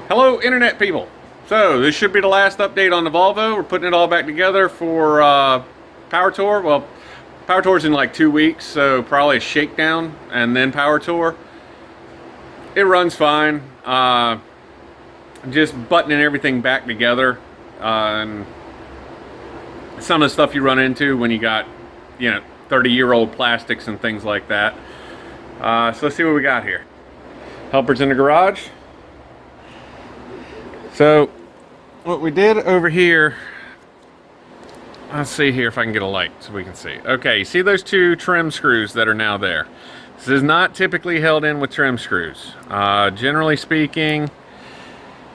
Hello, internet people. So this should be the last update on the Volvo. We're putting it all back together for Power Tour. Well, Power Tour's in like 2 weeks, so probably a shakedown and then Power Tour. It runs fine. Just buttoning everything back together. And some of the stuff you run into when you got, 30-year-old plastics and things like that. So let's see what we got here. Helper's in the garage. So what we did over here, let's see here if I can get a light so we can see. Okay, you see those two trim screws that are now there. This is not typically held in with trim screws. Generally speaking,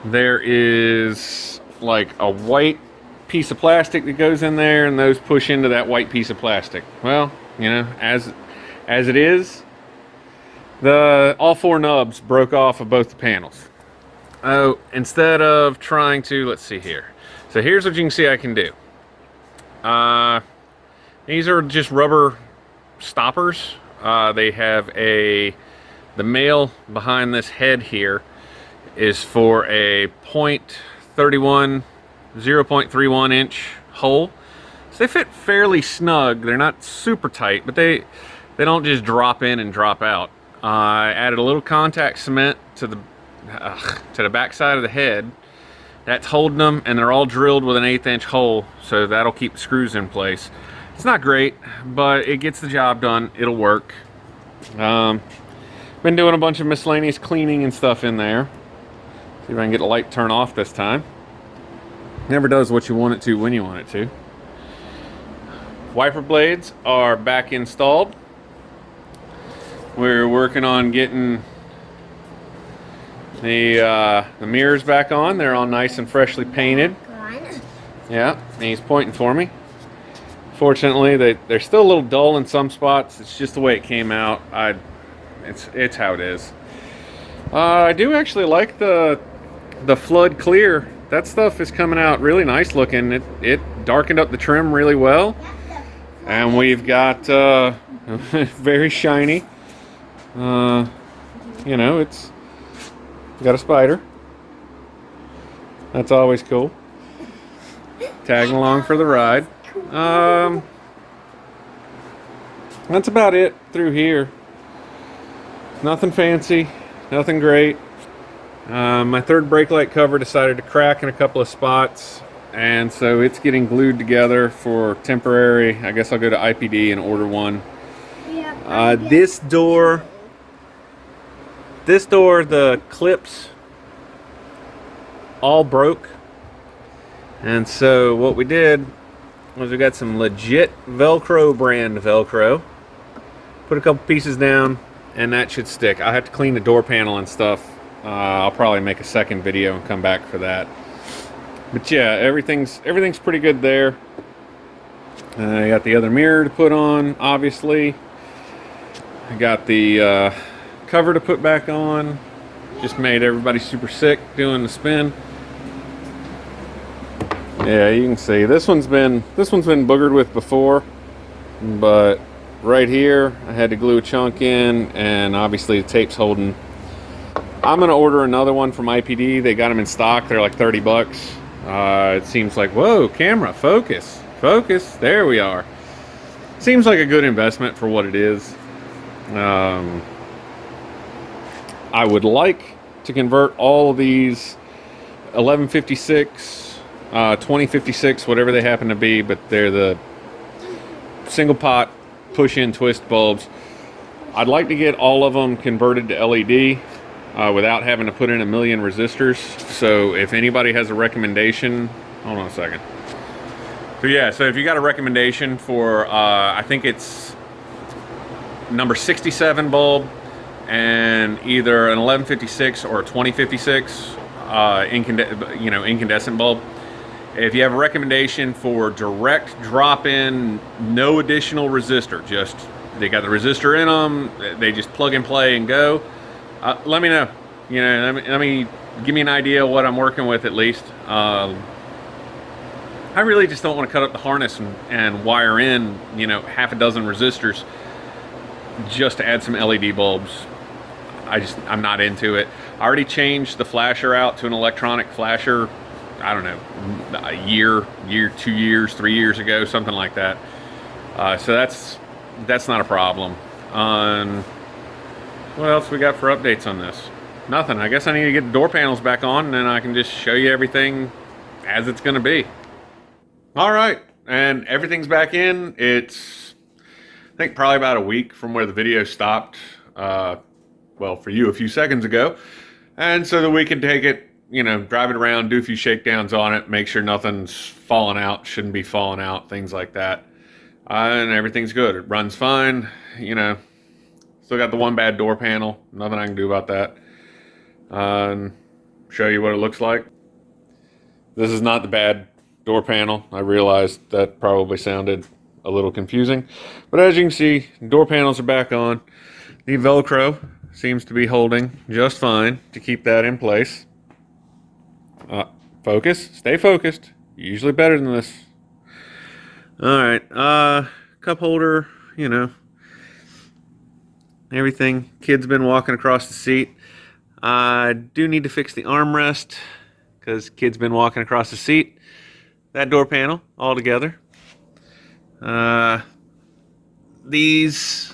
there is like a white piece of plastic that goes in there, and those push into that white piece of plastic. Well, as it is, all four nubs broke off of both the panels. Oh, instead of trying to, let's see here. So here's what you can see I can do. These are just rubber stoppers. They have the male behind this head here is for a 0.31 inch hole. So they fit fairly snug. They're not super tight, but they don't just drop in and drop out. I added a little contact cement to the back side of the head. That's holding them, and they're all drilled with an 1/8 inch hole, so that'll keep the screws in place. It's not great, but it gets the job done. It'll work. Been doing a bunch of miscellaneous cleaning and stuff in there. See if I can get the light turned off this time. Never does what you want it to when you want it to. Wiper blades are back installed. We're working on getting the mirrors back on. They're all nice and freshly painted. Yeah, and he's pointing for me. Fortunately, they're still a little dull in some spots. It's just the way it came out. It's how it is. I do actually like the flood clear. That stuff is coming out really nice looking. It darkened up the trim really well, and we've got very shiny. It's got a spider. That's always cool. Tagging along for the ride. That's about it through here. Nothing fancy, nothing great. My third brake light cover decided to crack in a couple of spots, and so it's getting glued together for temporary. I guess I'll go to IPD and order one. This door, the clips all broke, and so what we did was we got some legit Velcro brand Velcro, put a couple pieces down, and that should stick. I have to clean the door panel and stuff. I'll probably make a second video and come back for that. But yeah, everything's pretty good there. I got the other mirror to put on, obviously. I got the cover to put back on. Just made everybody super sick doing the spin. Yeah, you can see this one's been boogered with before, but right here I had to glue a chunk in, and obviously the tape's holding. I'm gonna order another one from IPD. They got them in stock. They're like 30 bucks. It seems like, whoa, camera, focus. There we are. Seems like a good investment for what it is. I would like to convert all of these 1156, 2056, whatever they happen to be, but they're the single pot push-in twist bulbs. I'd like to get all of them converted to LED without having to put in a million resistors. So if anybody has a recommendation, hold on a second. So yeah, so if you got a recommendation for, I think it's number 67 bulb, and either an 1156 or a 2056 incandescent bulb. If you have a recommendation for direct drop-in, no additional resistor, just they got the resistor in them, they just plug and play and go, let me know. Let me give me an idea of what I'm working with at least. I really just don't want to cut up the harness and wire in, half a dozen resistors just to add some LED bulbs. I'm not into it. I already changed the flasher out to an electronic flasher, I don't know, a year, 2 years, 3 years ago, something like that. So that's not a problem. What else we got for updates on this? Nothing. I guess I need to get the door panels back on, and then I can just show you everything as it's going to be. All right, and everything's back in. It's, I think, probably about a week from where the video stopped. Well, for you, a few seconds ago. And so that we can take it, you know, drive it around, do a few shakedowns on it, make sure nothing's falling out, shouldn't be falling out, things like that. And everything's good. It runs fine, you know. Still got the one bad door panel. Nothing I can do about that. And show you what it looks like. This is not the bad door panel. I realized that probably sounded a little confusing. But as you can see, door panels are back on. The Velcro seems to be holding just fine to keep that in place. Focus. Stay focused. Usually better than this. Alright. Cup holder, you know. Everything. Kid's been walking across the seat. I do need to fix the armrest because kid's been walking across the seat. That door panel all together. These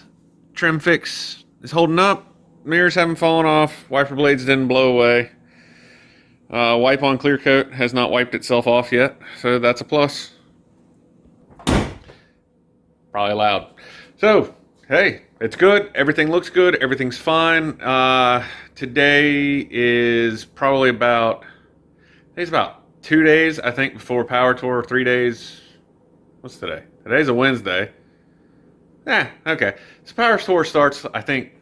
trim fix is holding up. Mirrors haven't fallen off. Wiper blades didn't blow away. Wipe on clear coat has not wiped itself off yet, so that's a plus. Probably loud. So, hey, it's good. Everything looks good. Everything's fine. Today is probably about 2 days, I think, before Power Tour. 3 days. What's today? Today's a Wednesday. Okay. So Power Tour starts, I think,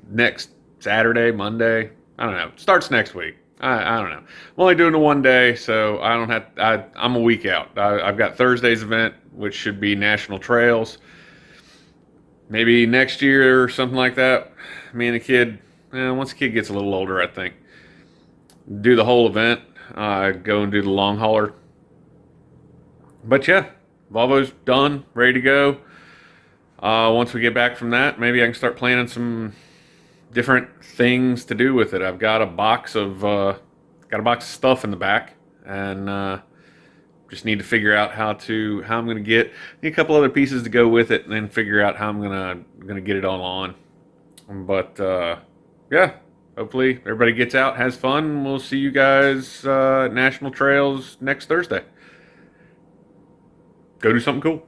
next Saturday, Monday. I don't know. It starts next week. I don't know. I'm only doing it one day, so I don't have. I'm a week out. I've got Thursday's event, which should be National Trails. Maybe next year or something like that. Me and the kid. Once the kid gets a little older, I think. Do the whole event. Go and do the long hauler. But yeah, Volvo's done, ready to go. Once we get back from that, maybe I can start planning some different things to do with it. I've got a box of stuff in the back, and just need to figure out how I'm going to get a couple other pieces to go with it, and then figure out how I'm gonna get it all on. But yeah, hopefully everybody gets out, has fun. We'll see you guys National Trails next Thursday. Go do something cool.